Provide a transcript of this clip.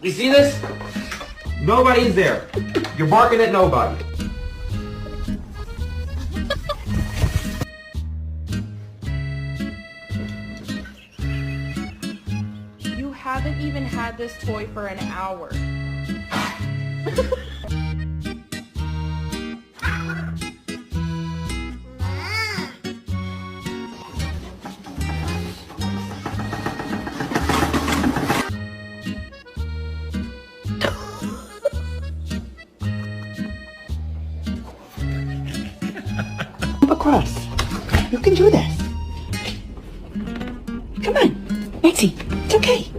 You see this? Nobody's there. You're barking at nobody. You haven't even had this toy for an hour. Across. You can do this. Come on, Maxie. It's okay.